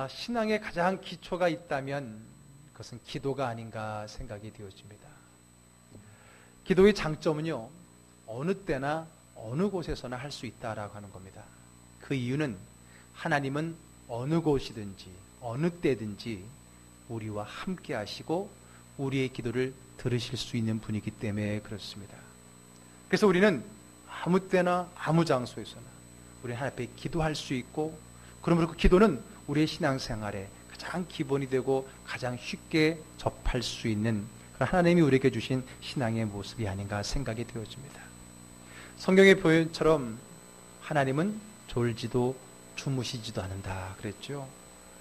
신앙의 가장 기초가 있다면 그것은 기도가 아닌가 생각이 되어집니다. 기도의 장점은요, 어느 때나 어느 곳에서나 할 수 있다라고 하는 겁니다. 그 이유는 하나님은 어느 곳이든지 어느 때든지 우리와 함께 하시고 우리의 기도를 들으실 수 있는 분이기 때문에 그렇습니다. 그래서 우리는 아무 때나 아무 장소에서나 우리는 하나님 앞에 기도할 수 있고, 그러므로 그 기도는 우리의 신앙생활에 가장 기본이 되고 가장 쉽게 접할 수 있는 그런 하나님이 우리에게 주신 신앙의 모습이 아닌가 생각이 되어집니다. 성경의 표현처럼 하나님은 졸지도 주무시지도 않는다 그랬죠.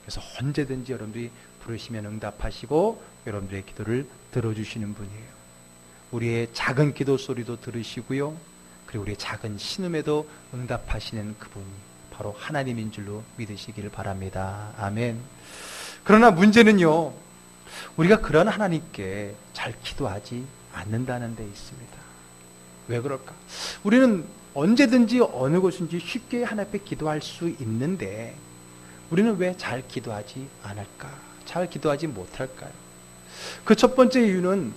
그래서 언제든지 여러분들이 부르시면 응답하시고 여러분들의 기도를 들어주시는 분이에요. 우리의 작은 기도 소리도 들으시고요, 그리고 우리의 작은 신음에도 응답하시는 그분이 바로 하나님인 줄로 믿으시기를 바랍니다. 아멘. 그러나 문제는요, 우리가 그런 하나님께 잘 기도하지 않는다는 데 있습니다. 왜 그럴까? 우리는 언제든지 어느 곳인지 쉽게 하나님 앞에 기도할 수 있는데 우리는 왜 잘 기도하지 않을까? 잘 기도하지 못할까요? 그 첫 번째 이유는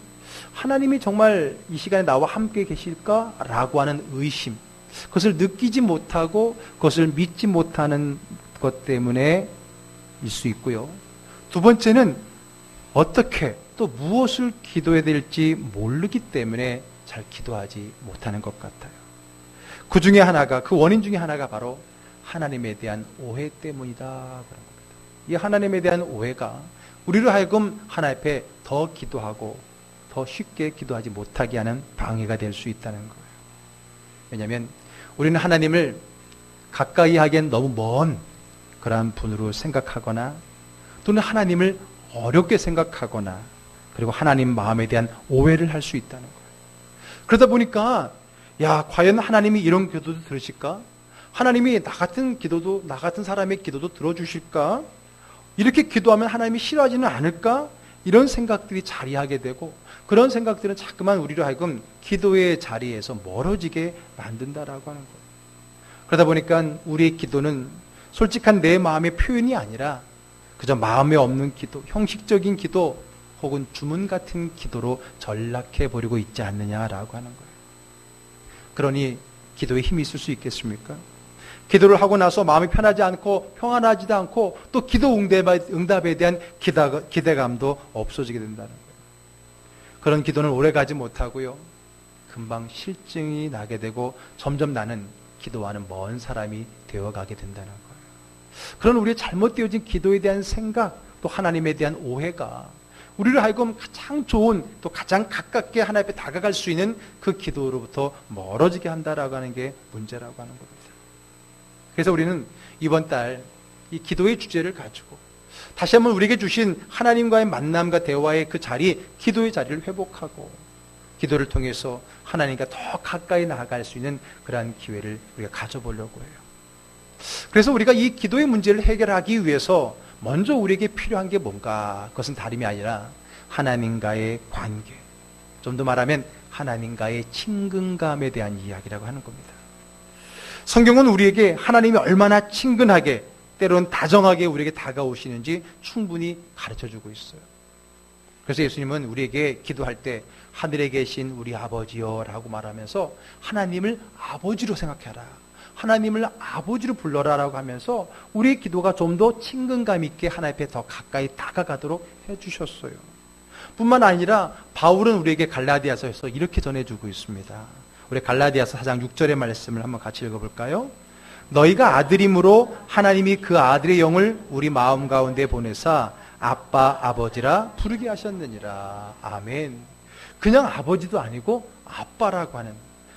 하나님이 정말 이 시간에 나와 함께 계실까라고 하는 의심, 그것을 느끼지 못하고 그것을 믿지 못하는 것 때문에 일 수 있고요. 두 번째는 어떻게 또 무엇을 기도해야 될지 모르기 때문에 잘 기도하지 못하는 것 같아요. 그 중에 하나가, 그 원인 중에 하나가 바로 하나님에 대한 오해 때문이다 그런 겁니다. 이 하나님에 대한 오해가 우리로 하여금 하나님 앞에 더 기도하고 더 쉽게 기도하지 못하게 하는 방해가 될 수 있다는 거예요. 왜냐하면 우리는 하나님을 가까이 하기엔 너무 먼 그러한 분으로 생각하거나 또는 하나님을 어렵게 생각하거나 그리고 하나님 마음에 대한 오해를 할 수 있다는 거예요. 그러다 보니까 과연 하나님이 이런 기도도 들으실까? 하나님이 나 같은 사람의 기도도 들어주실까? 이렇게 기도하면 하나님이 싫어하지는 않을까? 이런 생각들이 자리하게 되고, 그런 생각들은 자꾸만 우리로 하여금 기도의 자리에서 멀어지게 만든다라고 하는 거예요. 그러다 보니까 우리의 기도는 솔직한 내 마음의 표현이 아니라 그저 마음에 없는 기도, 형식적인 기도 혹은 주문 같은 기도로 전락해 버리고 있지 않느냐라고 하는 거예요. 그러니 기도에 힘이 있을 수 있겠습니까? 기도를 하고 나서 마음이 편하지 않고 평안하지도 않고 또 기도 응답에 대한 기대감도 없어지게 된다는 거예요. 그런 기도는 오래가지 못하고요, 금방 실증이 나게 되고 점점 나는 기도와는 먼 사람이 되어가게 된다는 거예요. 그런 우리의 잘못되어진 기도에 대한 생각, 또 하나님에 대한 오해가 우리를 하여금 가장 좋은, 또 가장 가깝게 하나님 앞에 다가갈 수 있는 그 기도로부터 멀어지게 한다라고 하는 게 문제라고 하는 겁니다. 그래서 우리는 이번 달 이 기도의 주제를 가지고 다시 한번 우리에게 주신 하나님과의 만남과 대화의 그 자리, 기도의 자리를 회복하고 기도를 통해서 하나님과 더 가까이 나아갈 수 있는 그러한 기회를 우리가 가져보려고 해요. 그래서 우리가 이 기도의 문제를 해결하기 위해서 먼저 우리에게 필요한 게 뭔가? 그것은 다름이 아니라 하나님과의 관계, 좀 더 말하면 하나님과의 친근감에 대한 이야기라고 하는 겁니다. 성경은 우리에게 하나님이 얼마나 친근하게, 때로는 다정하게 우리에게 다가오시는지 충분히 가르쳐주고 있어요. 그래서 예수님은 우리에게 기도할 때 하늘에 계신 우리 아버지여 라고 말하면서 하나님을 아버지로 생각해라, 하나님을 아버지로 불러라 라고 하면서 우리의 기도가 좀 더 친근감 있게 하나님 앞에 더 가까이 다가가도록 해주셨어요. 뿐만 아니라 바울은 우리에게 갈라디아서에서 이렇게 전해주고 있습니다. 우리 갈라디아서 4장 6절의 말씀을 한번 같이 읽어볼까요? 너희가 아들임으로 하나님이 그 아들의 영을 우리 마음 가운데 보내사 아빠 아버지라 부르게 하셨느니라. 아멘. 그냥 아버지도 아니고 아빠라고 하는,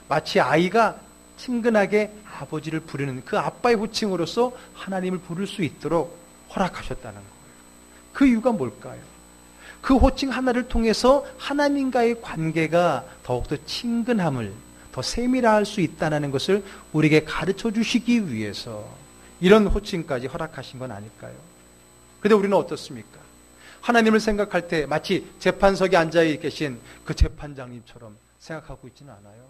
마치 아이가 친근하게 아버지를 부르는 그 아빠의 호칭으로서 하나님을 부를 수 있도록 허락하셨다는 거예요. 그 이유가 뭘까요? 그 호칭 하나를 통해서 하나님과의 관계가 더욱더 친근함을, 더 세밀화할 수 있다는 것을 우리에게 가르쳐 주시기 위해서 이런 호칭까지 허락하신 건 아닐까요? 그런데 우리는 어떻습니까? 하나님을 생각할 때 마치 재판석에 앉아 계신 그 재판장님처럼 생각하고 있지는 않아요.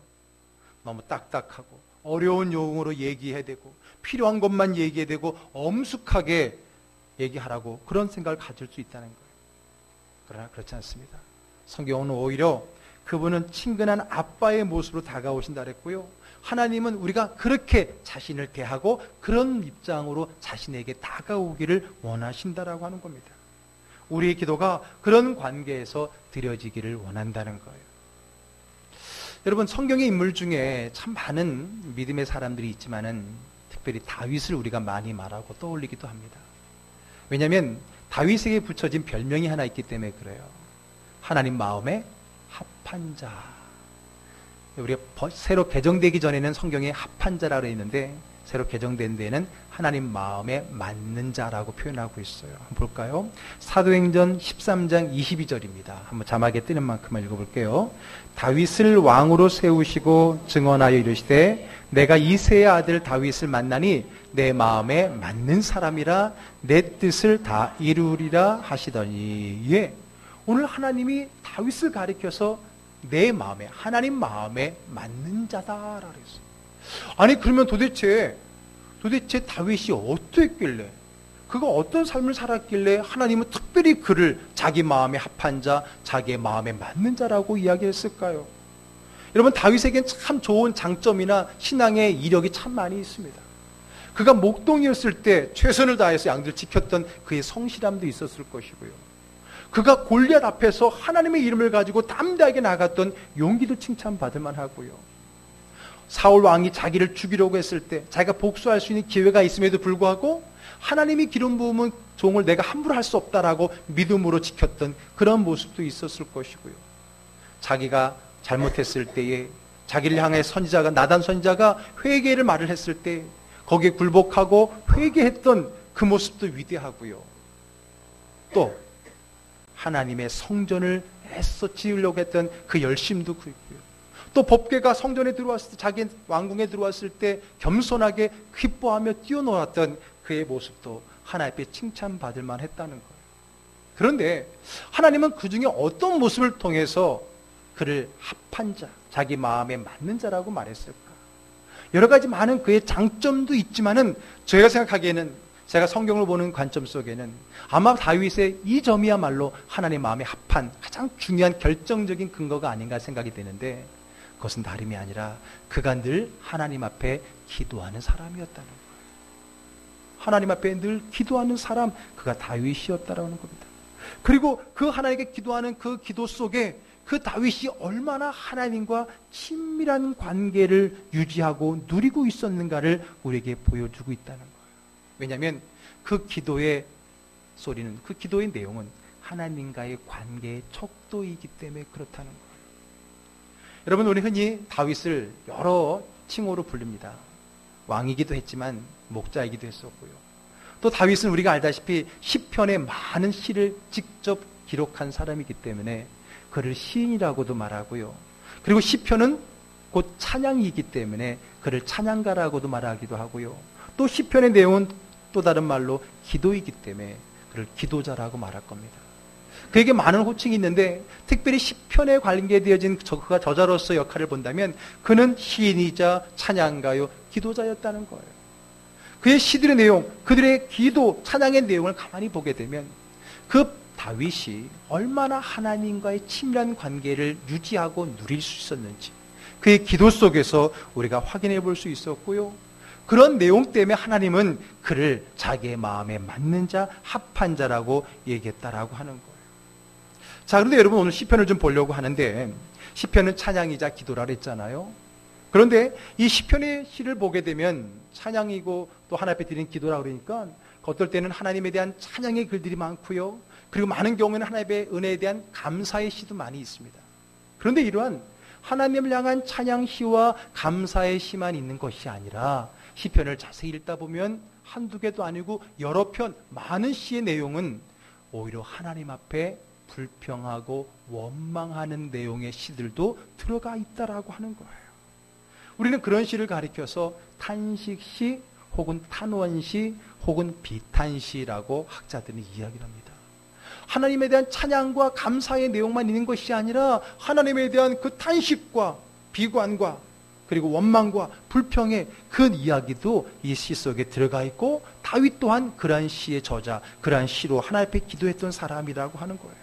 너무 딱딱하고 어려운 용어로 얘기해야 되고 필요한 것만 얘기해야 되고 엄숙하게 얘기하라고 그런 생각을 가질 수 있다는 거예요. 그러나 그렇지 않습니다. 성경은 오히려 그분은 친근한 아빠의 모습으로 다가오신다 그랬고요. 하나님은 우리가 그렇게 자신을 대하고 그런 입장으로 자신에게 다가오기를 원하신다라고 하는 겁니다. 우리의 기도가 그런 관계에서 드려지기를 원한다는 거예요. 여러분, 성경의 인물 중에 참 많은 믿음의 사람들이 있지만은 특별히 다윗을 우리가 많이 말하고 떠올리기도 합니다. 왜냐하면 다윗에게 붙여진 별명이 하나 있기 때문에 그래요. 하나님 마음에 합한 자. 우리가 새로 개정되기 전에는 성경에 합한 자라고 있는데 새로 개정된 데에는 하나님 마음에 맞는 자라고 표현하고 있어요. 한번 볼까요? 사도행전 13장 22절입니다. 한번 자막에 뜨는 만큼만 읽어볼게요. 다윗을 왕으로 세우시고 증언하여 이르시되 내가 이새의 아들 다윗을 만나니 내 마음에 맞는 사람이라 내 뜻을 다 이루리라 하시더니, 예, 오늘 하나님이 다윗을 가리켜서 내 마음에, 하나님 마음에 맞는 자다라고 했어요. 아니, 그러면 도대체 다윗이 어떠했길래, 그가 어떤 삶을 살았길래 하나님은 특별히 그를 자기 마음에 합한 자, 자기의 마음에 맞는 자라고 이야기했을까요? 여러분, 다윗에겐 참 좋은 장점이나 신앙의 이력이 참 많이 있습니다. 그가 목동이었을 때 최선을 다해서 양들 지켰던 그의 성실함도 있었을 것이고요. 그가 골리앗 앞에서 하나님의 이름을 가지고 담대하게 나갔던 용기도 칭찬받을 만하고요. 사울 왕이 자기를 죽이려고 했을 때 자기가 복수할 수 있는 기회가 있음에도 불구하고 하나님이 기름 부음은 종을 내가 함부로 할 수 없다라고 믿음으로 지켰던 그런 모습도 있었을 것이고요. 자기가 잘못했을 때에 자기를 향해 선지자가, 나단 선지자가 회개를 말을 했을 때 거기에 굴복하고 회개했던 그 모습도 위대하고요. 또 하나님의 성전을 애써 지으려고 했던 그 열심도 있고요. 또 법궤가 성전에 들어왔을 때, 자기 왕궁에 들어왔을 때 겸손하게 기뻐하며 뛰어놀았던 그의 모습도 하나님 앞에 칭찬받을 만했다는 거예요. 그런데 하나님은 그 중에 어떤 모습을 통해서 그를 합한 자, 자기 마음에 맞는 자라고 말했을까? 여러 가지 많은 그의 장점도 있지만은 제가 생각하기에는, 제가 성경을 보는 관점 속에는 아마 다윗의 이 점이야말로 하나님 마음에 합한 가장 중요한 결정적인 근거가 아닌가 생각이 되는데, 그것은 다름이 아니라 그가 늘 하나님 앞에 기도하는 사람이었다는 거예요. 하나님 앞에 늘 기도하는 사람, 그가 다윗이었다라는 겁니다. 그리고 그 하나님께 기도하는 그 기도 속에 그 다윗이 얼마나 하나님과 친밀한 관계를 유지하고 누리고 있었는가를 우리에게 보여주고 있다는 거예요. 왜냐하면 그 기도의 소리는, 그 기도의 내용은 하나님과의 관계의 척도이기 때문에 그렇다는 거예요. 여러분, 우리 흔히 다윗을 여러 칭호로 부릅니다. 왕이기도 했지만 목자이기도 했었고요. 또 다윗은 우리가 알다시피 시편의 많은 시를 직접 기록한 사람이기 때문에 그를 시인이라고도 말하고요. 그리고 시편은 곧 찬양이기 때문에 그를 찬양가라고도 말하기도 하고요. 또 시편의 내용은 또 다른 말로 기도이기 때문에 그를 기도자라고 말할 겁니다. 그에게 많은 호칭이 있는데 특별히 시편에 관계되어진 그가 저자로서 역할을 본다면 그는 시인이자 찬양가요, 기도자였다는 거예요. 그의 시들의 내용, 그들의 기도, 찬양의 내용을 가만히 보게 되면 그 다윗이 얼마나 하나님과의 친밀한 관계를 유지하고 누릴 수 있었는지 그의 기도 속에서 우리가 확인해 볼 수 있었고요. 그런 내용 때문에 하나님은 그를 자기의 마음에 맞는 자, 합한 자라고 얘기했다라고 하는 거예요. 자, 그런데 여러분, 오늘 시편을 좀 보려고 하는데 시편은 찬양이자 기도라 그랬잖아요. 그런데 이 시편의 시를 보게 되면 찬양이고 또 하나님 앞에 드리는 기도라 그러니까 어떨 때는 하나님에 대한 찬양의 글들이 많고요. 그리고 많은 경우에는 하나님의 은혜에 대한 감사의 시도 많이 있습니다. 그런데 이러한 하나님을 향한 찬양 시와 감사의 시만 있는 것이 아니라 시편을 자세히 읽다 보면 한두 개도 아니고 여러 편 많은 시의 내용은 오히려 하나님 앞에 불평하고 원망하는 내용의 시들도 들어가 있다라고 하는 거예요. 우리는 그런 시를 가리켜서 탄식시 혹은 탄원시 혹은 비탄시라고 학자들은 이야기를 합니다. 하나님에 대한 찬양과 감사의 내용만 있는 것이 아니라 하나님에 대한 그 탄식과 비관과 그리고 원망과 불평의 그 이야기도 이 시 속에 들어가 있고, 다윗 또한 그러한 시의 저자, 그러한 시로 하나님 앞에 기도했던 사람이라고 하는 거예요.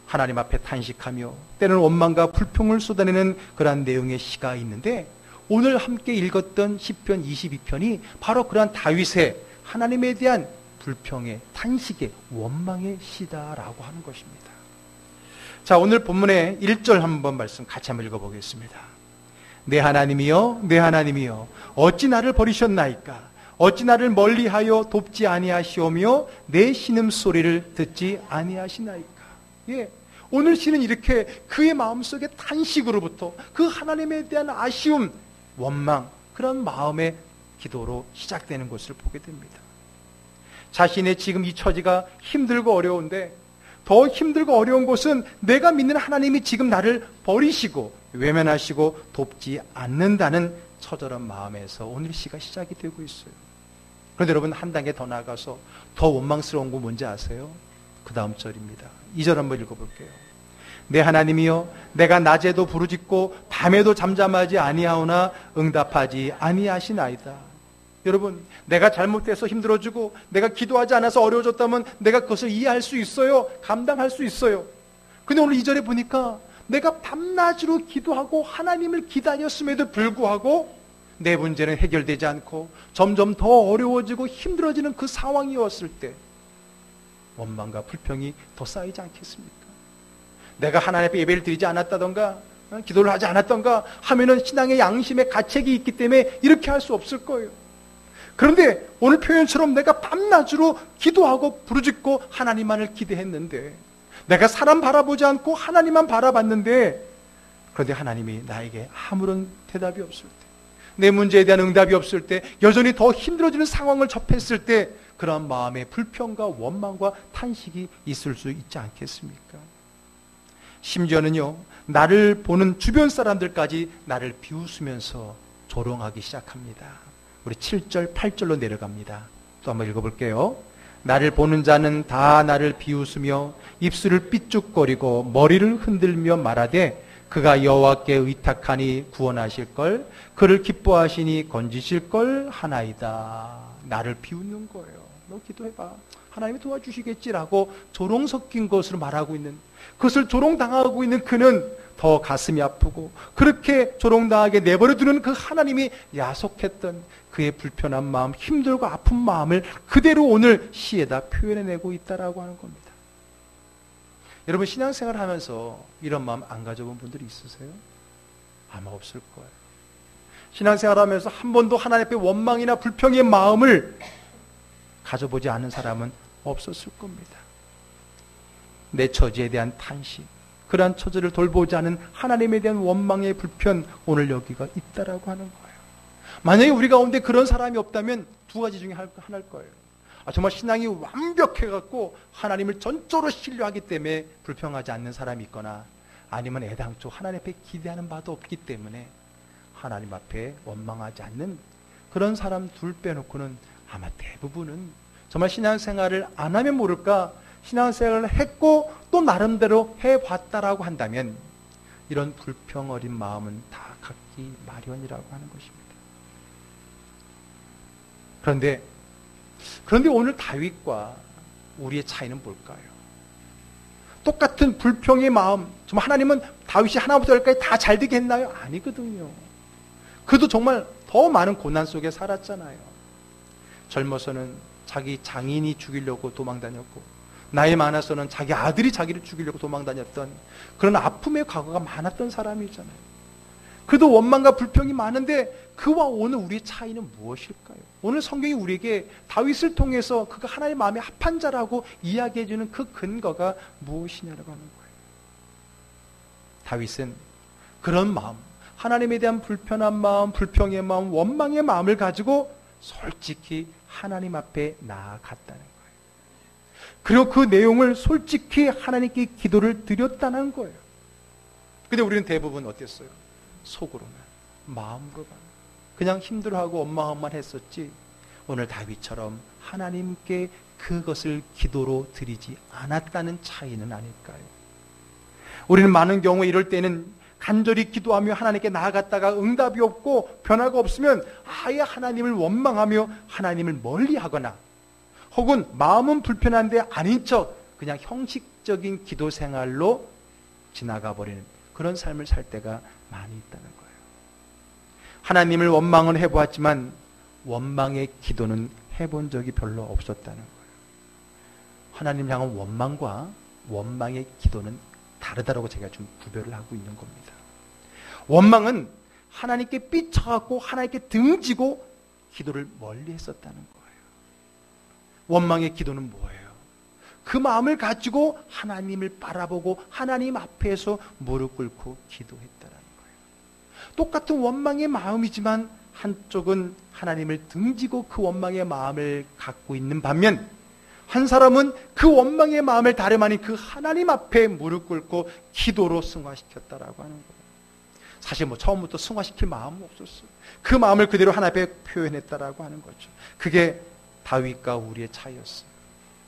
하나님 앞에 탄식하며 때로는 원망과 불평을 쏟아내는 그러한 내용의 시가 있는데, 오늘 함께 읽었던 시편 22편이 바로 그러한 다윗의 하나님에 대한 불평의, 탄식의, 원망의 시다라고 하는 것입니다. 자, 오늘 본문의 1절 한번 말씀 같이 한번 읽어보겠습니다. 내 하나님이여, 내 하나님이여, 어찌 나를 버리셨나이까? 어찌 나를 멀리하여 돕지 아니하시오며 내 신음소리를 듣지 아니하시나이까? 예, 오늘 시는 이렇게 그의 마음속에 탄식으로부터 그 하나님에 대한 아쉬움, 원망, 그런 마음의 기도로 시작되는 것을 보게 됩니다. 자신의 지금 이 처지가 힘들고 어려운데, 더 힘들고 어려운 것은 내가 믿는 하나님이 지금 나를 버리시고 외면하시고 돕지 않는다는 처절한 마음에서 오늘 시가 시작이 되고 있어요. 그런데 여러분, 한 단계 더 나아가서 더 원망스러운 거 뭔지 아세요? 그 다음 절입니다. 2절 한번 읽어볼게요. 내 하나님이여, 내가 낮에도 부르짖고 밤에도 잠잠하지 아니하오나 응답하지 아니하시나이다. 여러분, 내가 잘못해서 힘들어지고 내가 기도하지 않아서 어려워졌다면 내가 그것을 이해할 수 있어요. 감당할 수 있어요. 근데 오늘 2절에 보니까 내가 밤낮으로 기도하고 하나님을 기다렸음에도 불구하고 내 문제는 해결되지 않고 점점 더 어려워지고 힘들어지는 그 상황이었을 때 원망과 불평이 더 쌓이지 않겠습니까? 내가 하나님 앞에 예배를 드리지 않았다던가 기도를 하지 않았던가 하면은 신앙의 양심의 가책이 있기 때문에 이렇게 할 수 없을 거예요. 그런데 오늘 표현처럼 내가 밤낮으로 기도하고 부르짖고 하나님만을 기대했는데, 내가 사람 바라보지 않고 하나님만 바라봤는데, 그런데 하나님이 나에게 아무런 대답이 없을 때, 내 문제에 대한 응답이 없을 때, 여전히 더 힘들어지는 상황을 접했을 때, 그런 마음의 불평과 원망과 탄식이 있을 수 있지 않겠습니까? 심지어는요, 나를 보는 주변 사람들까지 나를 비웃으면서 조롱하기 시작합니다. 우리 7절, 8절로 내려갑니다. 또 한번 읽어볼게요. 나를 보는 자는 다 나를 비웃으며 입술을 삐죽거리고 머리를 흔들며 말하되 그가 여호와께 의탁하니 구원하실걸, 그를 기뻐하시니 건지실걸 하나이다. 나를 비웃는 거예요. 너 기도해봐, 하나님이 도와주시겠지라고 조롱 섞인 것으로 말하고 있는, 그것을 조롱당하고 있는 그는 더 가슴이 아프고, 그렇게 조롱당하게 내버려두는 그 하나님이 야속했던 그의 불편한 마음, 힘들고 아픈 마음을 그대로 오늘 시에다 표현해내고 있다라고 하는 겁니다. 여러분, 신앙생활 하면서 이런 마음 안 가져본 분들이 있으세요? 아마 없을 거예요. 신앙생활 하면서 한 번도 하나님 앞에 원망이나 불평의 마음을 가져보지 않은 사람은 없었을 겁니다. 내 처지에 대한 탄식, 그러한 처지를 돌보지 않은 하나님에 대한 원망의 불편, 오늘 여기가 있다라고 하는 거예요. 만약에 우리 가운데 그런 사람이 없다면 두 가지 중에 하나일 거예요. 정말 신앙이 완벽해갖고 하나님을 전적으로 신뢰하기 때문에 불평하지 않는 사람이 있거나, 아니면 애당초 하나님 앞에 기대하는 바도 없기 때문에 하나님 앞에 원망하지 않는 그런 사람 둘 빼놓고는 아마 대부분은 정말 신앙생활을 안 하면 모를까, 신앙생활을 했고 또 나름대로 해봤다라고 한다면 이런 불평 어린 마음은 다 갖기 마련이라고 하는 것입니다. 그런데 오늘 다윗과 우리의 차이는 뭘까요? 똑같은 불평의 마음, 정말 하나님은 다윗이 하나부터 열까지 다 잘 되게 했나요? 아니거든요. 그도 정말 더 많은 고난 속에 살았잖아요. 젊어서는 자기 장인이 죽이려고 도망다녔고, 나이 많아서는 자기 아들이 자기를 죽이려고 도망다녔던 그런 아픔의 과거가 많았던 사람이잖아요. 그도 원망과 불평이 많은데 그와 오늘 우리의 차이는 무엇일까요? 오늘 성경이 우리에게 다윗을 통해서 그가 하나님의 마음에 합한 자라고 이야기해주는 그 근거가 무엇이냐라고 하는 거예요. 다윗은 그런 마음, 하나님에 대한 불편한 마음, 불평의 마음, 원망의 마음을 가지고 솔직히 하나님 앞에 나아갔다는 거예요. 그리고 그 내용을 솔직히 하나님께 기도를 드렸다는 거예요. 근데 우리는 대부분 어땠어요? 속으로만, 마음으로만 그냥 힘들어하고 원망만 했었지, 오늘 다윗처럼 하나님께 그것을 기도로 드리지 않았다는 차이는 아닐까요? 우리는 많은 경우에 이럴 때는 간절히 기도하며 하나님께 나아갔다가 응답이 없고 변화가 없으면 아예 하나님을 원망하며 하나님을 멀리하거나, 혹은 마음은 불편한데 아닌 척 그냥 형식적인 기도 생활로 지나가 버리는 그런 삶을 살 때가 많이 있다는 거예요. 하나님을 원망은 해보았지만 원망의 기도는 해본 적이 별로 없었다는 거예요. 하나님 향한 원망과 원망의 기도는 다르다고 제가 좀 구별을 하고 있는 겁니다. 원망은 하나님께 삐쳐갖고 하나님께 등지고 기도를 멀리 했었다는 거예요. 원망의 기도는 뭐예요? 그 마음을 가지고 하나님을 바라보고 하나님 앞에서 무릎 꿇고 기도했다는 거예요. 똑같은 원망의 마음이지만 한쪽은 하나님을 등지고 그 원망의 마음을 갖고 있는 반면, 한 사람은 그 원망의 마음을 다름 아닌 그 하나님 앞에 무릎 꿇고 기도로 승화시켰다라고 하는 거예요. 사실 처음부터 승화시킬 마음은 없었어요. 그 마음을 그대로 하나님 앞에 표현했다라고 하는 거죠. 그게 다윗과 우리의 차이였어요.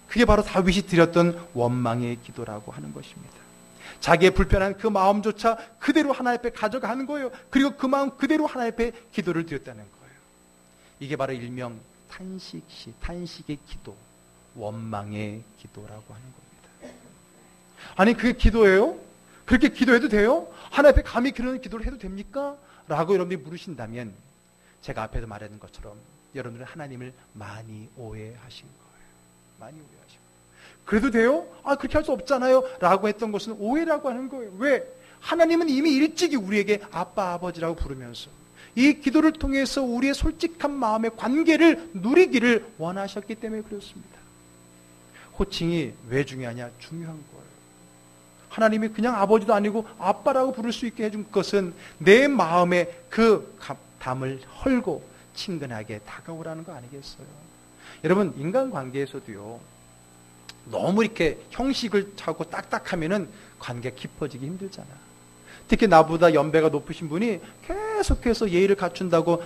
그게 바로 다윗이 드렸던 원망의 기도라고 하는 것입니다. 자기의 불편한 그 마음조차 그대로 하나님 앞에 가져가는 거예요. 그리고 그 마음 그대로 하나님 앞에 기도를 드렸다는 거예요. 이게 바로 일명 탄식의 기도, 원망의 기도라고 하는 겁니다. 아니 그게 기도예요? 그렇게 기도해도 돼요? 하나님 앞에 감히 그런 기도를 해도 됩니까? 라고 여러분들이 물으신다면, 제가 앞에서 말했던 것처럼 여러분들은 하나님을 많이 오해하신 거예요. 많이 오해하신 거예요. 그래도 돼요? 그렇게 할 수 없잖아요 라고 했던 것은 오해라고 하는 거예요. 왜? 하나님은 이미 일찍이 우리에게 아빠 아버지라고 부르면서 이 기도를 통해서 우리의 솔직한 마음의 관계를 누리기를 원하셨기 때문에 그렇습니다. 호칭이 왜 중요하냐? 중요한 거예요. 하나님이 그냥 아버지도 아니고 아빠라고 부를 수 있게 해준 것은 내 마음에 그 담을 헐고 친근하게 다가오라는 거 아니겠어요? 여러분, 인간관계에서도요, 너무 이렇게 형식을 차고 딱딱하면은 관계가 깊어지기 힘들잖아. 특히 나보다 연배가 높으신 분이 계속해서 예의를 갖춘다고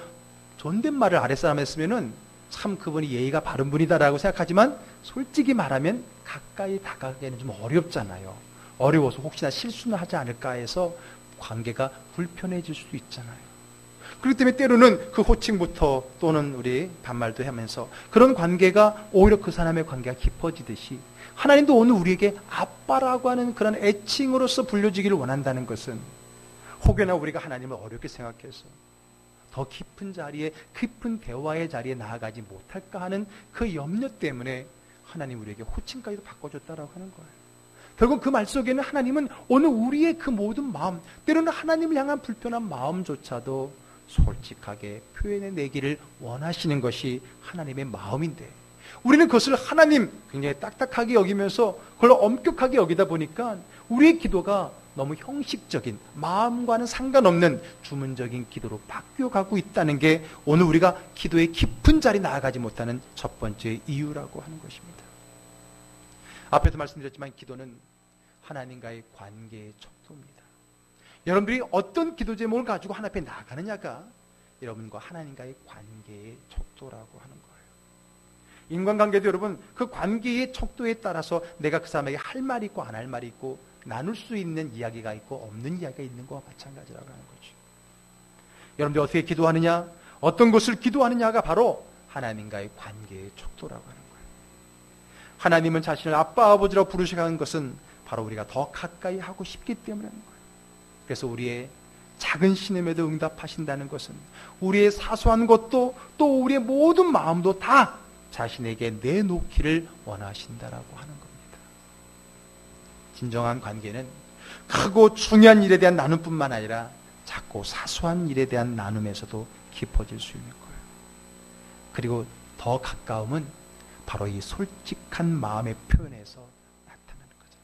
존댓말을 아랫사람에 쓰면은 참 그분이 예의가 바른 분이다라고 생각하지만, 솔직히 말하면 가까이 다가가기는 좀 어렵잖아요. 어려워서 혹시나 실수는 하지 않을까 해서 관계가 불편해질 수도 있잖아요. 그렇기 때문에 때로는 그 호칭부터 또는 우리 반말도 하면서 그런 관계가 오히려 그 사람의 관계가 깊어지듯이, 하나님도 오늘 우리에게 아빠라고 하는 그런 애칭으로서 불려지기를 원한다는 것은, 혹여나 우리가 하나님을 어렵게 생각해서 더 깊은 자리에, 깊은 대화의 자리에 나아가지 못할까 하는 그 염려 때문에 하나님 우리에게 호칭까지도 바꿔줬다라고 하는 거예요. 결국 그 말 속에는 하나님은 오늘 우리의 그 모든 마음, 때로는 하나님을 향한 불편한 마음조차도 솔직하게 표현해내기를 원하시는 것이 하나님의 마음인데, 우리는 그것을 하나님 굉장히 딱딱하게 여기면서 그걸 엄격하게 여기다 보니까 우리의 기도가 너무 형식적인, 마음과는 상관없는 주문적인 기도로 바뀌어가고 있다는 게 오늘 우리가 기도의 깊은 자리 나아가지 못하는 첫 번째 이유라고 하는 것입니다. 앞에도 말씀드렸지만 기도는 하나님과의 관계의 척도입니다. 여러분들이 어떤 기도 제목을 가지고 하나님 앞에 나아가느냐가 여러분과 하나님과의 관계의 척도라고 하는 거예요. 인간관계도 여러분, 그 관계의 척도에 따라서 내가 그 사람에게 할 말이 있고 안 할 말이 있고, 나눌 수 있는 이야기가 있고 없는 이야기가 있는 것과 마찬가지라고 하는 거죠. 여러분들이 어떻게 기도하느냐, 어떤 것을 기도하느냐가 바로 하나님과의 관계의 척도라고 하는 거예요. 하나님은 자신을 아빠 아버지라고 부르시는 것은 바로 우리가 더 가까이 하고 싶기 때문이라는 거예요. 그래서 우리의 작은 신음에도 응답하신다는 것은 우리의 사소한 것도 또 우리의 모든 마음도 다 자신에게 내놓기를 원하신다라고 하는 겁니다. 진정한 관계는 크고 중요한 일에 대한 나눔뿐만 아니라 작고 사소한 일에 대한 나눔에서도 깊어질 수 있는 거예요. 그리고 더 가까움은 바로 이 솔직한 마음의 표현에서 나타나는 거잖아요.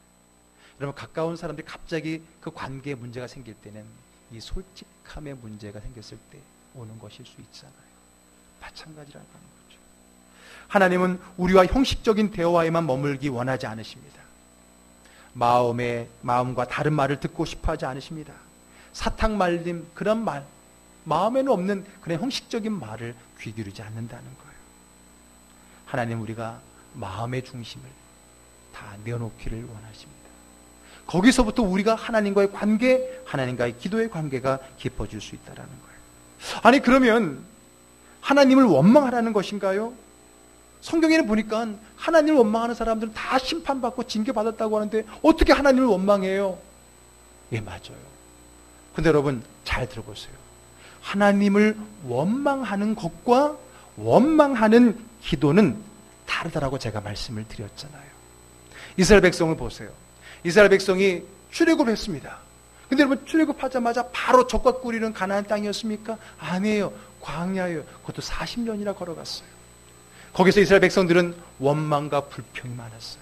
여러분, 가까운 사람들이 갑자기 그 관계에 문제가 생길 때는 이 솔직함의 문제가 생겼을 때 오는 것일 수 있잖아요. 마찬가지라고 하는 거죠. 하나님은 우리와 형식적인 대화에만 머물기 원하지 않으십니다. 마음과 다른 말을 듣고 싶어 하지 않으십니다. 사탕 말림, 그런 말, 마음에는 없는 그런 형식적인 말을 귀 기울이지 않는다는 거예요. 하나님, 우리가 마음의 중심을 다 내어놓기를 원하십니다. 거기서부터 우리가 하나님과의 관계, 하나님과의 기도의 관계가 깊어질 수 있다는 거예요. 아니 그러면 하나님을 원망하라는 것인가요? 성경에는 보니까 하나님을 원망하는 사람들은 다 심판받고 징계받았다고 하는데 어떻게 하나님을 원망해요? 예, 맞아요. 근데 여러분 잘 들어보세요. 하나님을 원망하는 것과 원망하는 기도는 다르다라고 제가 말씀을 드렸잖아요. 이스라엘 백성을 보세요. 이스라엘 백성이 출애굽했습니다. 근데 여러분 출애굽하자마자 바로 적과 꿀이는 가나안 땅이었습니까? 아니에요. 광야예요. 그것도 40년이나 걸어갔어요. 거기서 이스라엘 백성들은 원망과 불평이 많았어요.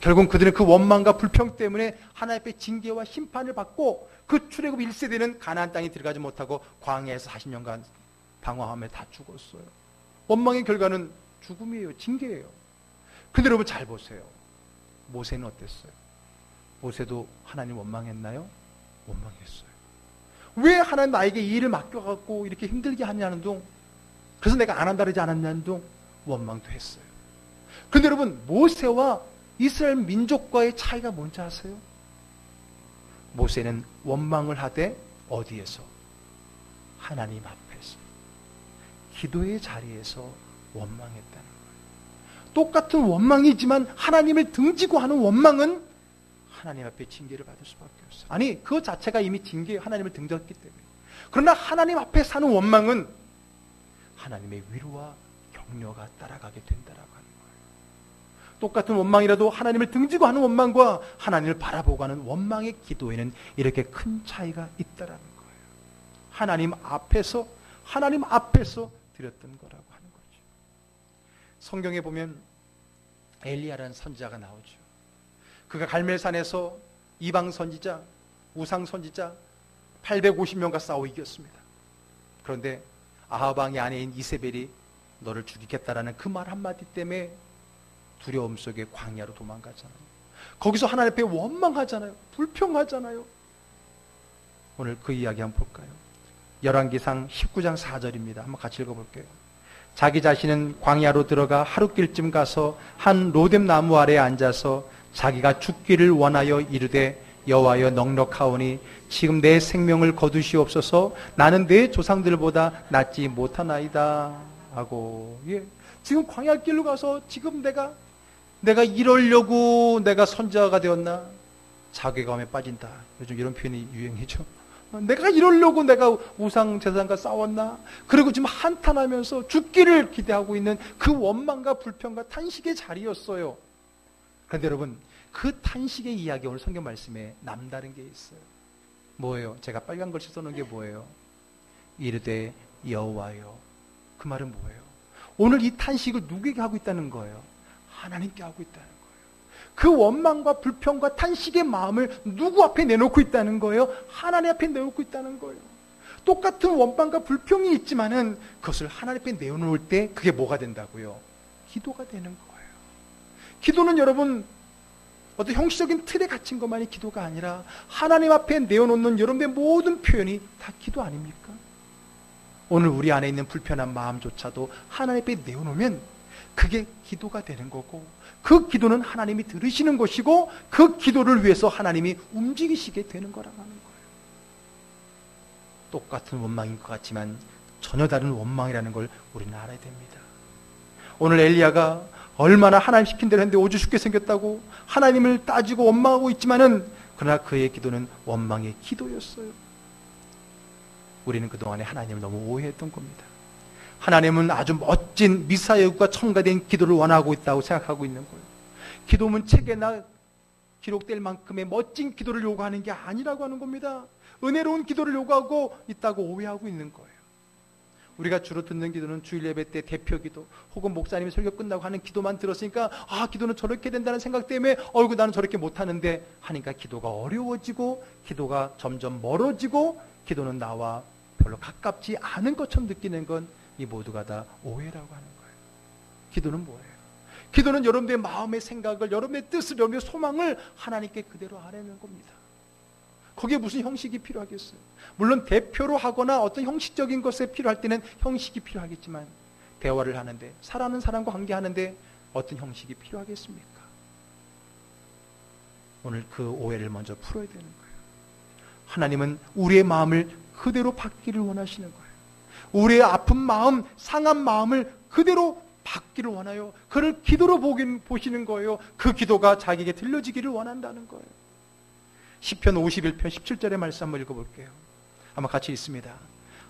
결국 그들은 그 원망과 불평 때문에 하나님 앞에 징계와 심판을 받고 그 출애굽 1세대는 가나안 땅에 들어가지 못하고 광야에서 40년간 방황하며 다 죽었어요. 원망의 결과는 죽음이에요. 징계예요. 근데 여러분 잘 보세요. 모세는 어땠어요? 모세도 하나님 원망했나요? 원망했어요. 왜 하나님 나에게 이 일을 맡겨갖고 이렇게 힘들게 하냐는 둥, 그래서 내가 안 한다 그러지 않았냐는 둥 원망도 했어요. 근데 여러분 모세와 이스라엘 민족과의 차이가 뭔지 아세요? 모세는 원망을 하되 어디에서? 하나님 앞에서, 기도의 자리에서 원망했다는 거예요. 똑같은 원망이지만 하나님을 등지고 하는 원망은 하나님 앞에 징계를 받을 수밖에 없어요. 아니 그 자체가 이미 징계, 하나님을 등졌기 때문에. 그러나 하나님 앞에 사는 원망은 하나님의 위로와 격려가 따라가게 된다라고 하는 거예요. 똑같은 원망이라도 하나님을 등지고 하는 원망과 하나님을 바라보고 하는 원망의 기도에는 이렇게 큰 차이가 있다라는 거예요. 하나님 앞에서 드렸던 거라고 하는 거죠. 성경에 보면 엘리야라는 선지자가 나오죠. 그가 갈멜산에서 이방 선지자, 우상 선지자 850명과 싸워 이겼습니다. 그런데 아합 왕의 아내인 이세벨이 너를 죽이겠다라는 그 말 한마디 때문에 두려움 속에 광야로 도망가잖아요. 거기서 하나님 앞에 원망하잖아요. 불평하잖아요. 오늘 그 이야기 한번 볼까요? 열왕기상 19장 4절입니다. 한번 같이 읽어볼게요. 자기 자신은 광야로 들어가 하루길쯤 가서 한 로뎀 나무 아래에 앉아서 자기가 죽기를 원하여 이르되 여호와여 넉넉하오니 지금 내 생명을 거두시옵소서. 나는 내 조상들보다 낫지 못하나이다 하고, 예, 지금 광야길로 가서 지금 내가 이러려고 내가 선지자가 되었나? 자괴감에 빠진다. 요즘 이런 표현이 유행이죠. 내가 이러려고 내가 우상 제사장과 싸웠나? 그리고 지금 한탄하면서 죽기를 기대하고 있는 그 원망과 불평과 탄식의 자리였어요. 그런데 여러분 그 탄식의 이야기 오늘 성경 말씀에 남다른 게 있어요. 뭐예요? 제가 빨간 글씨 써놓은 게 뭐예요? 이르되 여호와여. 그 말은 뭐예요? 오늘 이 탄식을 누구에게 하고 있다는 거예요? 하나님께 하고 있다는 거예요. 그 원망과 불평과 탄식의 마음을 누구 앞에 내놓고 있다는 거예요? 하나님 앞에 내놓고 있다는 거예요. 똑같은 원망과 불평이 있지만은 그것을 하나님 앞에 내놓을 때 그게 뭐가 된다고요? 기도가 되는 거예요. 기도는 여러분 어떤 형식적인 틀에 갇힌 것만이 기도가 아니라 하나님 앞에 내어놓는 여러분의 모든 표현이 다 기도 아닙니까? 오늘 우리 안에 있는 불편한 마음조차도 하나님 앞에 내어놓으면 그게 기도가 되는 거고, 그 기도는 하나님이 들으시는 것이고, 그 기도를 위해서 하나님이 움직이시게 되는 거라고 하는 거예요. 똑같은 원망인 것 같지만 전혀 다른 원망이라는 걸 우리는 알아야 됩니다. 오늘 엘리야가 얼마나 하나님 시킨 대로 했는데 오죽 죽게 생겼다고 하나님을 따지고 원망하고 있지만은, 그러나 그의 기도는 원망의 기도였어요. 우리는 그동안에 하나님을 너무 오해했던 겁니다. 하나님은 아주 멋진 미사여구가 첨가된 기도를 원하고 있다고 생각하고 있는 거예요. 기도문 책에나 기록될 만큼의 멋진 기도를 요구하는 게 아니라고 하는 겁니다. 은혜로운 기도를 요구하고 있다고 오해하고 있는 거예요. 우리가 주로 듣는 기도는 주일 예배 때 대표 기도 혹은 목사님이 설교 끝나고 하는 기도만 들었으니까, 아, 기도는 저렇게 된다는 생각 때문에 나는 저렇게 못하는데 하니까 기도가 어려워지고 기도가 점점 멀어지고 기도는 나와 별로 가깝지 않은 것처럼 느끼는 건 이 모두가 다 오해라고 하는 거예요. 기도는 뭐예요? 기도는 여러분들의 마음의 생각을, 여러분의 뜻을, 여러분의 소망을 하나님께 그대로 아뢰는 겁니다. 거기에 무슨 형식이 필요하겠어요? 물론 대표로 하거나 어떤 형식적인 것에 필요할 때는 형식이 필요하겠지만, 대화를 하는데, 사랑하는 사람과 관계하는데 어떤 형식이 필요하겠습니까? 오늘 그 오해를 먼저 풀어야 되는 거예요. 하나님은 우리의 마음을 그대로 받기를 원하시는 거예요. 우리의 아픈 마음, 상한 마음을 그대로 받기를 원하요. 그를 기도로 보시는 거예요. 그 기도가 자기에게 들려지기를 원한다는 거예요. 시편 51편 17절의 말씀 한번 읽어볼게요. 한번 같이 읽습니다.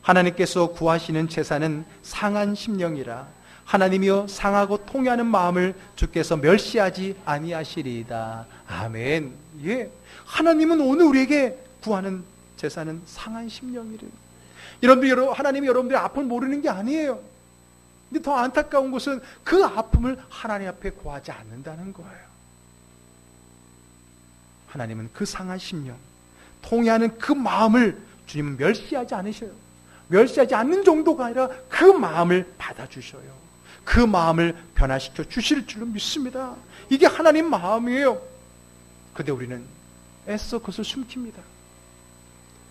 하나님께서 구하시는 제사는 상한 심령이라 하나님이여 상하고 통해하는 마음을 주께서 멸시하지 아니하시리이다. 아멘. 예, 하나님은 오늘 우리에게 구하는 제사는 상한 심령이래요. 여러분들, 하나님이 여러분들의 아픔을 모르는 게 아니에요. 근데 더 안타까운 것은 그 아픔을 하나님 앞에 구하지 않는다는 거예요. 하나님은 그 상한 심령, 통해하는 그 마음을 주님은 멸시하지 않으셔요. 멸시하지 않는 정도가 아니라 그 마음을 받아주셔요. 그 마음을 변화시켜 주실 줄로 믿습니다. 이게 하나님 마음이에요. 그런데 우리는 애써 그것을 숨깁니다.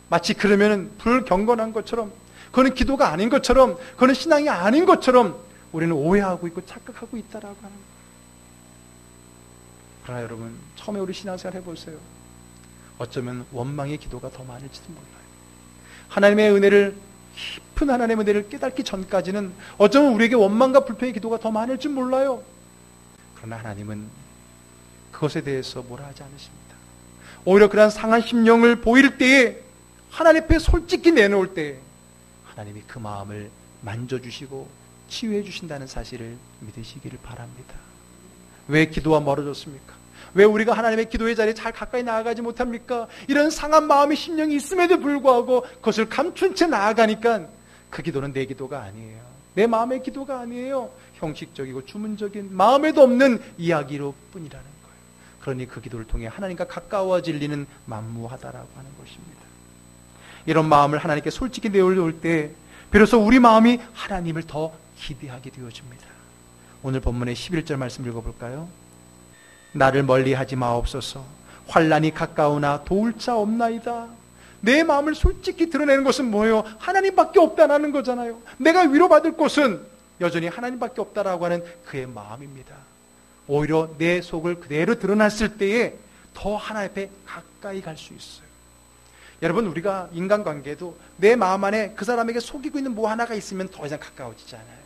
마치 그러면 불경건한 것처럼, 그거는 기도가 아닌 것처럼, 그거는 신앙이 아닌 것처럼 우리는 오해하고 있고 착각하고 있다라고 하는 거예요. 그러나 여러분, 처음에 우리 신앙생활 해보세요. 어쩌면 원망의 기도가 더 많을지도 몰라요. 하나님의 은혜를, 깊은 하나님의 은혜를 깨닫기 전까지는 어쩌면 우리에게 원망과 불평의 기도가 더 많을지 몰라요. 그러나 하나님은 그것에 대해서 뭐라 하지 않으십니다. 오히려 그러한 상한 심령을 보일 때에, 하나님 앞에 솔직히 내놓을 때에 하나님이 그 마음을 만져주시고 치유해 주신다는 사실을 믿으시기를 바랍니다. 왜 기도와 멀어졌습니까? 왜 우리가 하나님의 기도의 자리에 잘 가까이 나아가지 못합니까? 이런 상한 마음의 심령이 있음에도 불구하고 그것을 감춘 채 나아가니까 그 기도는 내 기도가 아니에요. 내 마음의 기도가 아니에요. 형식적이고 주문적인 마음에도 없는 이야기로 뿐이라는 거예요. 그러니 그 기도를 통해 하나님과 가까워질 리는 만무하다라고 하는 것입니다. 이런 마음을 하나님께 솔직히 내어올 때 비로소 우리 마음이 하나님을 더 기대하게 되어집니다. 오늘 본문의 11절 말씀 읽어볼까요? 나를 멀리하지 마옵소서. 환난이 가까우나 도울 자 없나이다. 내 마음을 솔직히 드러내는 것은 뭐예요? 하나님밖에 없다라는 거잖아요. 내가 위로받을 곳은 여전히 하나님밖에 없다라고 하는 그의 마음입니다. 오히려 내 속을 그대로 드러났을 때에 더 하나님 앞에 가까이 갈 수 있어요. 여러분, 우리가 인간관계도 내 마음 안에 그 사람에게 속이고 있는 뭐 하나가 있으면 더 이상 가까워지지 않아요.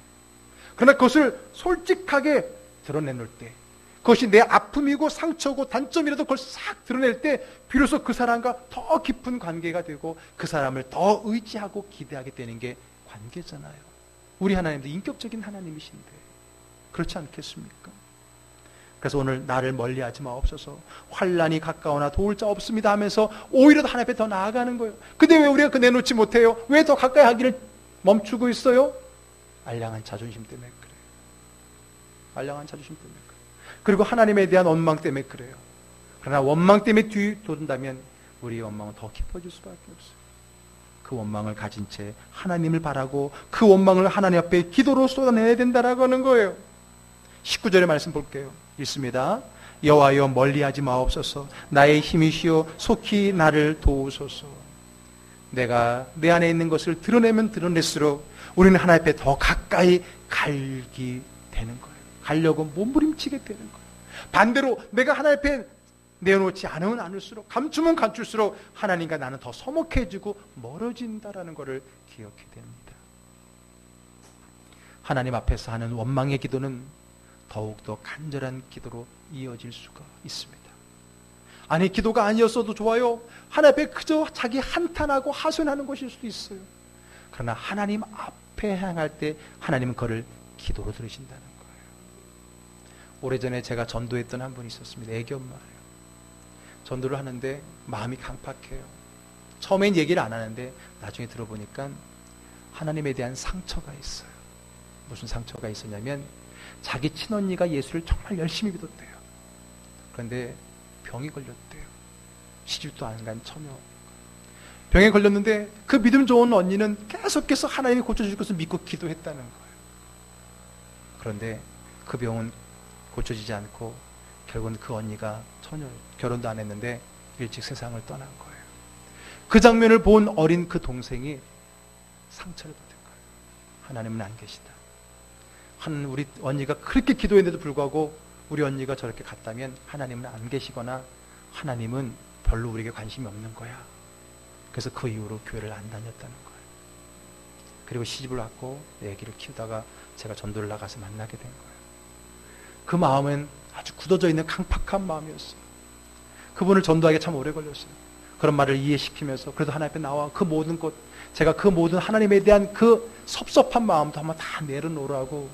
그러나 그것을 솔직하게 드러내놓을 때, 그것이 내 아픔이고 상처고 단점이라도 그걸 싹 드러낼 때 비로소 그 사람과 더 깊은 관계가 되고 그 사람을 더 의지하고 기대하게 되는 게 관계잖아요. 우리 하나님도 인격적인 하나님이신데 그렇지 않겠습니까? 그래서 오늘 나를 멀리하지 마옵소서. 환난이 가까우나 도울 자 없습니다 하면서 오히려 하나님 앞에 더 나아가는 거예요. 근데 왜 우리가 그 내놓지 못해요? 왜 더 가까이 하기를 멈추고 있어요? 알량한 자존심 때문에 그래요. 알량한 자존심 때문에 그래요. 그리고 하나님에 대한 원망 때문에 그래요. 그러나 원망 때문에 뒤돈다면 우리의 원망은 더 깊어질 수밖에 없어요. 그 원망을 가진 채 하나님을 바라고 그 원망을 하나님 앞에 기도로 쏟아내야 된다라고 하는 거예요. 19절의 말씀 볼게요. 읽습니다. 여호와여 멀리하지 마옵소서. 나의 힘이시여 속히 나를 도우소서. 내가 내 안에 있는 것을 드러내면 드러낼수록 우리는 하나님 앞에 더 가까이 가기 되는 거예요. 가려고 몸부림치게 되는 거예요. 반대로 내가 하나님 앞에 내놓지 않으면 않을수록, 감추면 감출수록 하나님과 나는 더 서먹해지고 멀어진다라는 것을 기억해야 됩니다. 하나님 앞에서 하는 원망의 기도는 더욱더 간절한 기도로 이어질 수가 있습니다. 아니, 기도가 아니었어도 좋아요. 하나님 앞에 그저 자기 한탄하고 하소연하는 것일 수도 있어요. 그러나 하나님 앞에 향할 때 하나님은 그를 기도로 들으신다는 거예요. 오래전에 제가 전도했던 한 분이 있었습니다. 애기 엄마예요. 전도를 하는데 마음이 강팍해요. 처음엔 얘기를 안 하는데 나중에 들어보니까 하나님에 대한 상처가 있어요. 무슨 상처가 있었냐면 자기 친언니가 예수를 정말 열심히 믿었대요. 그런데 병이 걸렸대요. 시집도 안 간 처녀. 병에 걸렸는데 그 믿음 좋은 언니는 계속해서 하나님이 고쳐줄 것을 믿고 기도했다는 거예요. 그런데 그 병은 고쳐지지 않고 결국은 그 언니가 처녀, 결혼도 안 했는데 일찍 세상을 떠난 거예요. 그 장면을 본 어린 그 동생이 상처를 받은 거예요. 하나님은 안 계시다. 우리 언니가 그렇게 기도했는데도 불구하고 우리 언니가 저렇게 갔다면 하나님은 안 계시거나 하나님은 별로 우리에게 관심이 없는 거야. 그래서 그 이후로 교회를 안 다녔다는 거예요. 그리고 시집을 왔고 애기를 키우다가 제가 전도를 나가서 만나게 된 거예요. 그 마음은 아주 굳어져 있는 강팍한 마음이었어요. 그분을 전도하기에 참 오래 걸렸어요. 그런 말을 이해시키면서 그래도 하나님 앞에 나와 그 모든 것, 제가 그 모든 하나님에 대한 그 섭섭한 마음도 한번 다 내려놓으라고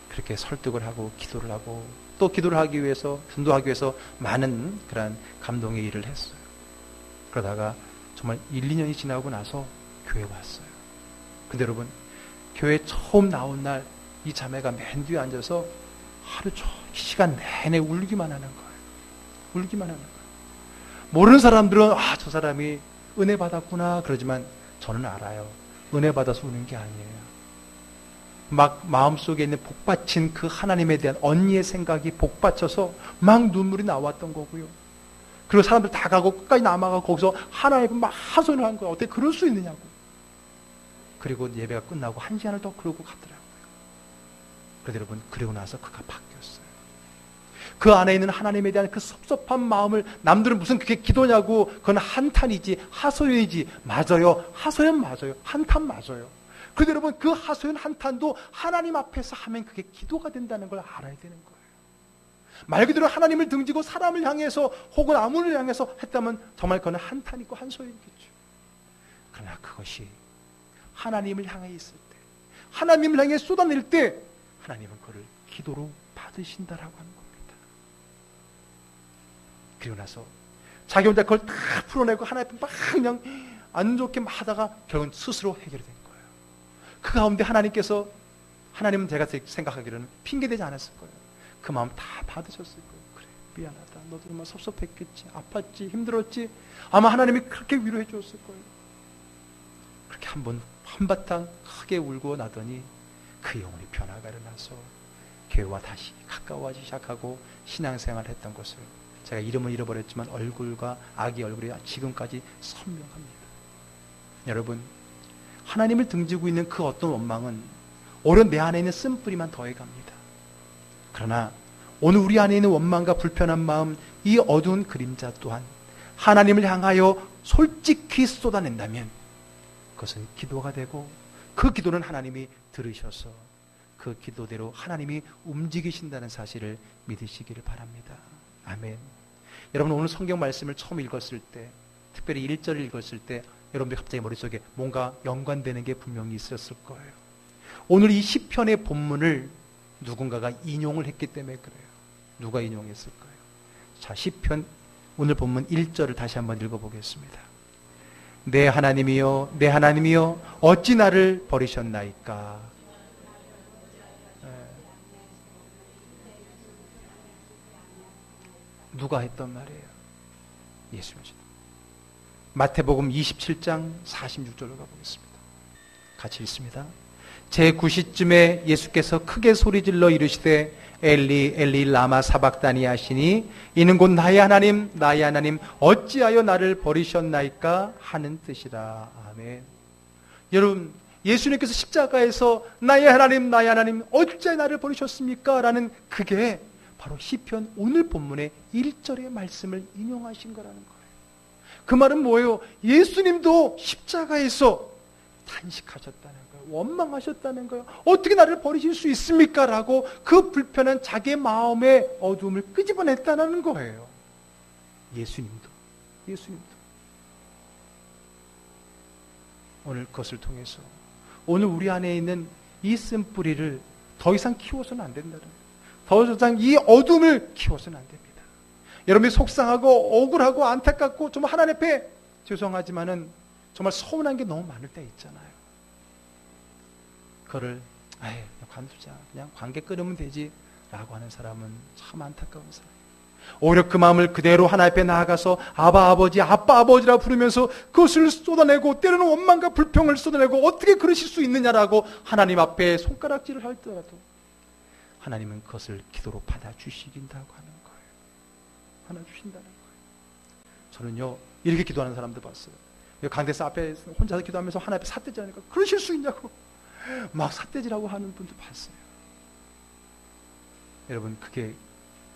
그렇게 설득을 하고 기도를 하고 또 기도를 하기 위해서, 전도하기 위해서 많은 그런 감동의 일을 했어요. 그러다가 정말 1, 2년이 지나고 나서 교회에 왔어요. 근데 여러분, 교회 처음 나온 날 이 자매가 맨 뒤에 앉아서 하루 종일 시간 내내 울기만 하는 거예요. 울기만 하는 거예요. 모르는 사람들은 저 사람이 은혜 받았구나 그러지만 저는 알아요. 은혜 받아서 우는 게 아니에요. 막 마음속에 있는 복받친 그 하나님에 대한 언니의 생각이 복받쳐서 막 눈물이 나왔던 거고요. 그리고 사람들 다 가고 끝까지 남아가고 거기서 하나님 막 하소연을 한 거예요. 어떻게 그럴 수 있느냐고. 그리고 예배가 끝나고 1시간을 더 그러고 가더라고요. 그런데 여러분, 그리고 나서 그가 바뀌었어요. 그 안에 있는 하나님에 대한 그 섭섭한 마음을, 남들은 무슨 그게 기도냐고, 그건 한탄이지 하소연이지. 맞아요. 하소연 맞아요. 한탄 맞아요. 그런데 여러분, 그 하소연 한탄도 하나님 앞에서 하면 그게 기도가 된다는 걸 알아야 되는 거예요. 말 그대로 하나님을 등지고 사람을 향해서 혹은 아무를 향해서 했다면 정말 그건 한탄이고 한소연이겠죠. 그러나 그것이 하나님을 향해 있을 때, 하나님을 향해 쏟아낼 때 하나님은 그를 기도로 받으신다라고 하는 겁니다. 그리고 나서 자기 혼자 그걸 다 풀어내고 하나님 앞에 막 그냥 안 좋게 막 하다가 결국은 스스로 해결된 거예요. 그 가운데 하나님께서, 하나님은 제가 생각하기로는 핑계대지 않았을 거예요. 그 마음 다 받으셨을 거예요. 그래, 미안하다. 너도 정말 섭섭했겠지, 아팠지, 힘들었지. 아마 하나님이 그렇게 위로해 주었을 거예요. 그렇게 한바탕 크게 울고 나더니 그 영혼이 변화가 일어나서 교회와 다시 가까워지기 시작하고 신앙생활을 했던 것을, 제가 이름은 잃어버렸지만 얼굴과 아기 얼굴이 지금까지 선명합니다. 여러분, 하나님을 등지고 있는 그 어떤 원망은 오히려 내 안에 있는 쓴뿌리만 더해갑니다. 그러나 오늘 우리 안에 있는 원망과 불편한 마음, 이 어두운 그림자 또한 하나님을 향하여 솔직히 쏟아낸다면 그것은 기도가 되고, 그 기도는 하나님이 들으셔서 그 기도대로 하나님이 움직이신다는 사실을 믿으시기를 바랍니다. 아멘. 여러분, 오늘 성경 말씀을 처음 읽었을 때, 특별히 1절을 읽었을 때 여러분들 갑자기 머릿속에 뭔가 연관되는 게 분명히 있었을 거예요. 오늘 이 시편의 본문을 누군가가 인용을 했기 때문에 그래요. 누가 인용했을까요? 자, 시편 오늘 본문 1절을 다시 한번 읽어보겠습니다. 내 하나님이여, 내 하나님이여, 어찌 나를 버리셨나이까. 누가 했던 말이에요? 예수님이시다. 마태복음 27장 46절로 가보겠습니다. 같이 읽습니다. 제9시쯤에 예수께서 크게 소리질러 이르시되 엘리 엘리 라마 사박다니 하시니 이는 곧 나의 하나님 나의 하나님 어찌하여 나를 버리셨나이까 하는 뜻이라. 아멘. 여러분, 예수님께서 십자가에서 나의 하나님 어찌하여 나를 버리셨습니까? 라는 그게 바로 시편 오늘 본문의 1절의 말씀을 인용하신 거라는 거예요. 그 말은 뭐예요? 예수님도 십자가에서 탄식하셨다는 거예요. 원망하셨다는 거예요. 어떻게 나를 버리실 수 있습니까? 라고 그 불편한 자기의 마음의 어두움을 끄집어냈다는 거예요. 예수님도. 오늘 그것을 통해서 오늘 우리 안에 있는 이 쓴뿌리를 더 이상 키워서는 안 된다는 거예요. 더 이상 이 어둠을 키워서는 안 됩니다. 여러분이 속상하고 억울하고 안타깝고 정말 하나님 앞에 죄송하지만은 정말 서운한 게 너무 많을 때 있잖아요. 그거를 관두자, 그냥 관계 끊으면 되지 라고 하는 사람은 참 안타까운 사람이에요. 오히려 그 마음을 그대로 하나님 앞에 나아가서 아바 아버지, 아빠 아버지라 부르면서 그것을 쏟아내고, 때로는 원망과 불평을 쏟아내고 어떻게 그러실 수 있느냐라고 하나님 앞에 손가락질을 할지라도 하나님은 그것을 기도로 받아주시긴다고 하는 거예요. 받아주신다는 거예요. 저는요, 이렇게 기도하는 사람도 봤어요. 강대상 앞에 혼자서 기도하면서 하나님 앞에 삿대질하니까 그러실 수 있냐고 막 삿대질하고 하는 분도 봤어요. 여러분, 그게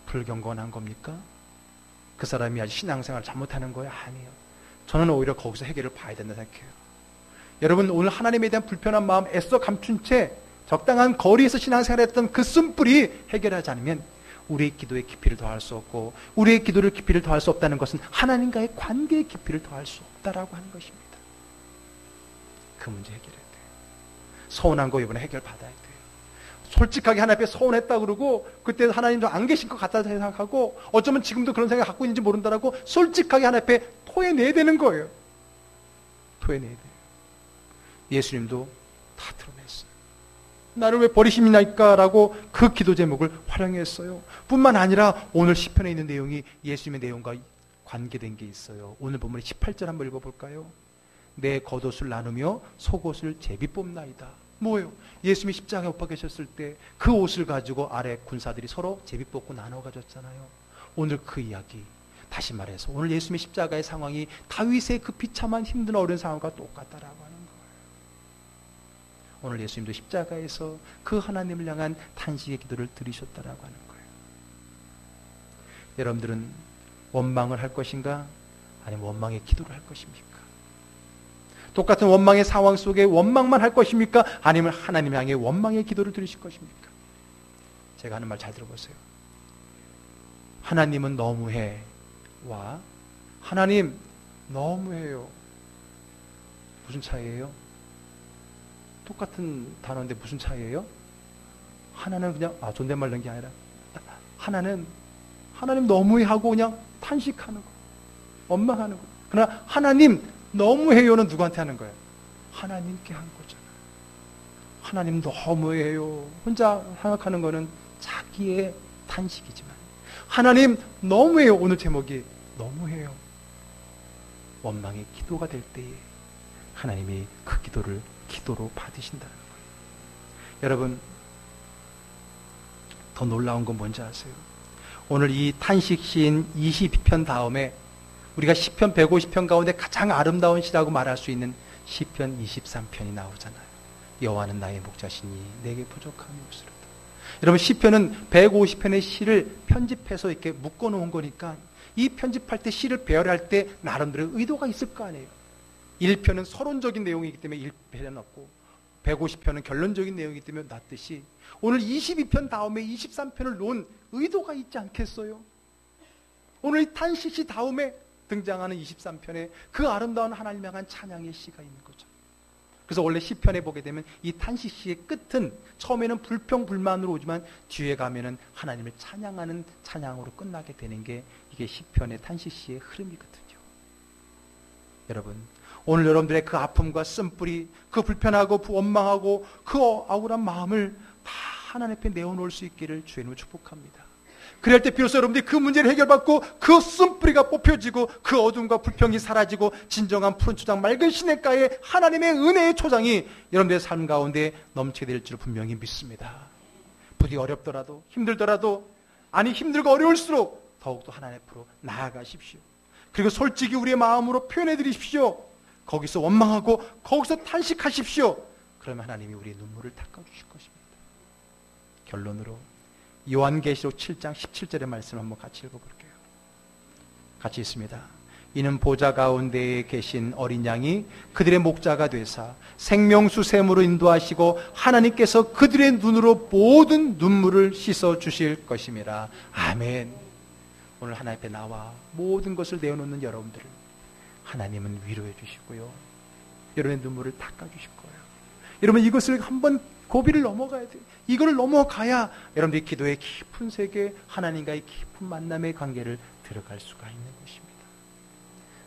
불경건한 겁니까? 그 사람이 아직 신앙생활을 잘못하는 거예요? 아니에요. 저는 오히려 거기서 해결을 봐야 된다 생각해요. 여러분, 오늘 하나님에 대한 불편한 마음 애써 감춘 채 적당한 거리에서 신앙생활을 했던 그 쓴뿌리 해결하지 않으면 우리의 기도의 깊이를 더할 수 없고, 우리의 기도를 깊이를 더할 수 없다는 것은 하나님과의 관계의 깊이를 더할 수 없다라고 하는 것입니다. 그 문제 해결해야 돼요. 서운한 거 이번에 해결받아야 돼요. 솔직하게 하나님 앞에 서운했다 그러고, 그때 하나님도 안 계신 것 같다 생각하고, 어쩌면 지금도 그런 생각 갖고 있는지 모른다라고 솔직하게 하나님 앞에 토해내야 되는 거예요. 토해내야 돼요. 예수님도 다 드러냈어요. 나를 왜 버리시니까라고 그 기도 제목을 활용했어요. 뿐만 아니라 오늘 시편에 있는 내용이 예수님의 내용과 관계된 게 있어요. 오늘 본문의 18절 한번 읽어볼까요? 내 겉옷을 나누며 속옷을 제비 뽑나이다. 뭐예요? 예수님이 십자가에 못 박혀 계셨을 때 그 옷을 가지고 아래 군사들이 서로 제비 뽑고 나눠 가졌잖아요. 오늘 그 이야기, 다시 말해서 오늘 예수님의 십자가의 상황이 다윗의 그 비참한 힘든 어려운 상황과 똑같다라고 하는 거예요. 오늘 예수님도 십자가에서 그 하나님을 향한 탄식의 기도를 드리셨다라고 하는 거예요. 여러분들은 원망을 할 것인가? 아니면 원망의 기도를 할 것입니까? 똑같은 원망의 상황 속에 원망만 할 것입니까? 아니면 하나님 향해 원망의 기도를 드리실 것입니까? 제가 하는 말 잘 들어보세요. 하나님은 너무해 와 하나님 너무해요, 무슨 차이예요? 똑같은 단어인데 무슨 차이예요? 하나는 그냥 존댓말 넣은 게 아니라 하나는 하나님 너무해 하고 그냥 탄식하는 거, 원망하는 거. 그러나 하나님 너무해요는 누구한테 하는 거예요? 하나님께 한 거잖아요. 하나님 너무해요 혼자 생각하는 거는 자기의 탄식이지만, 하나님 너무해요, 오늘 제목이 너무해요, 원망의 기도가 될 때에 하나님이 그 기도를 기도로 받으신다는 거예요. 여러분, 더 놀라운 건 뭔지 아세요? 오늘 이 탄식 시인 22편 다음에 우리가 시편 150편 가운데 가장 아름다운 시라고 말할 수 있는 시편 23편이 나오잖아요. 여호와는 나의 목자시니 내게 부족함이 없으리로다. 여러분, 시편은 150편의 시를 편집해서 이렇게 묶어놓은 거니까 이 편집할 때, 시를 배열할 때 나름대로 의도가 있을 거 아니에요. 1편은 서론적인 내용이기 때문에 1편은 없고 150편은 결론적인 내용이기 때문에 놨듯이 오늘 22편 다음에 23편을 놓은 의도가 있지 않겠어요? 오늘 이 탄식시 다음에 등장하는 23편에 그 아름다운 하나님 향한 찬양의 시가 있는 거죠. 그래서 원래 시편에 보게 되면 이 탄식시의 끝은 처음에는 불평불만으로 오지만 뒤에 가면은 하나님을 찬양하는 찬양으로 끝나게 되는 게 이게 시편의 탄식시의 흐름이거든요. 여러분, 오늘 여러분들의 그 아픔과 쓴뿌리, 그 불편하고 원망하고 그 억울한 마음을 다 하나님 앞에 내어놓을 수 있기를 주님으로 축복합니다. 그럴 때 비로소 여러분들이 그 문제를 해결받고 그 쓴뿌리가 뽑혀지고 그 어둠과 불평이 사라지고 진정한 푸른 초장, 맑은 시냇가에 하나님의 은혜의 초장이 여러분들의 삶 가운데 넘치게 될 줄 분명히 믿습니다. 부디 어렵더라도 힘들더라도, 아니 힘들고 어려울수록 더욱더 하나님 앞으로 나아가십시오. 그리고 솔직히 우리의 마음으로 표현해 드리십시오. 거기서 원망하고 거기서 탄식하십시오. 그러면 하나님이 우리의 눈물을 닦아주실 것입니다. 결론으로 요한계시록 7장 17절의 말씀 한번 같이 읽어볼게요. 같이 있습니다. 이는 보좌 가운데에 계신 어린 양이 그들의 목자가 되사 생명수 샘으로 인도하시고 하나님께서 그들의 눈으로 모든 눈물을 씻어 주실 것임이라. 아멘. 오늘 하나님 앞에 나와 모든 것을 내어놓는 여러분들을 하나님은 위로해 주시고요, 여러분의 눈물을 닦아 주실 거예요. 여러분, 이것을 한번 고비를 넘어가야 돼요. 이거를 넘어가야 여러분들이 기도의 깊은 세계, 하나님과의 깊은 만남의 관계를 들어갈 수가 있는 것입니다.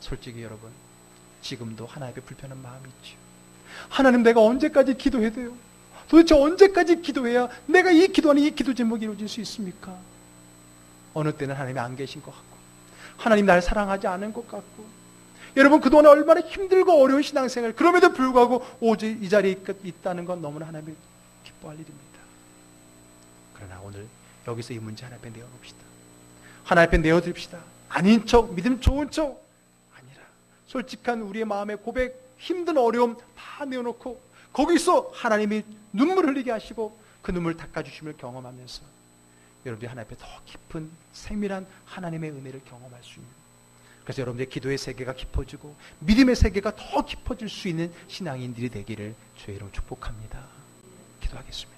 솔직히 여러분, 지금도 하나님 앞에 불편한 마음이 있죠. 하나님, 내가 언제까지 기도해야 돼요? 도대체 언제까지 기도해야 내가 이 기도하는 이 기도 제목이 이루어질 수 있습니까? 어느 때는 하나님이 안 계신 것 같고, 하나님 나를 사랑하지 않은 것 같고, 여러분 그동안 얼마나 힘들고 어려운 신앙생활, 그럼에도 불구하고 오직 이 자리에 있다는 건 너무나 하나님이 기뻐할 일입니다. 그러나 오늘 여기서 이 문제 하나님 앞에 내어놓읍시다. 하나님 앞에 내어드립시다. 아닌 척, 믿음 좋은 척 아니라 솔직한 우리의 마음의 고백, 힘든 어려움 다 내어놓고 거기서 하나님이 눈물 흘리게 하시고 그 눈물 닦아주심을 경험하면서 여러분들이 하나님 앞에 더 깊은 세밀한 하나님의 은혜를 경험할 수 있는, 그래서 여러분들의 기도의 세계가 깊어지고 믿음의 세계가 더 깊어질 수 있는 신앙인들이 되기를 주의 이름으로 축복합니다. 기도하겠습니다.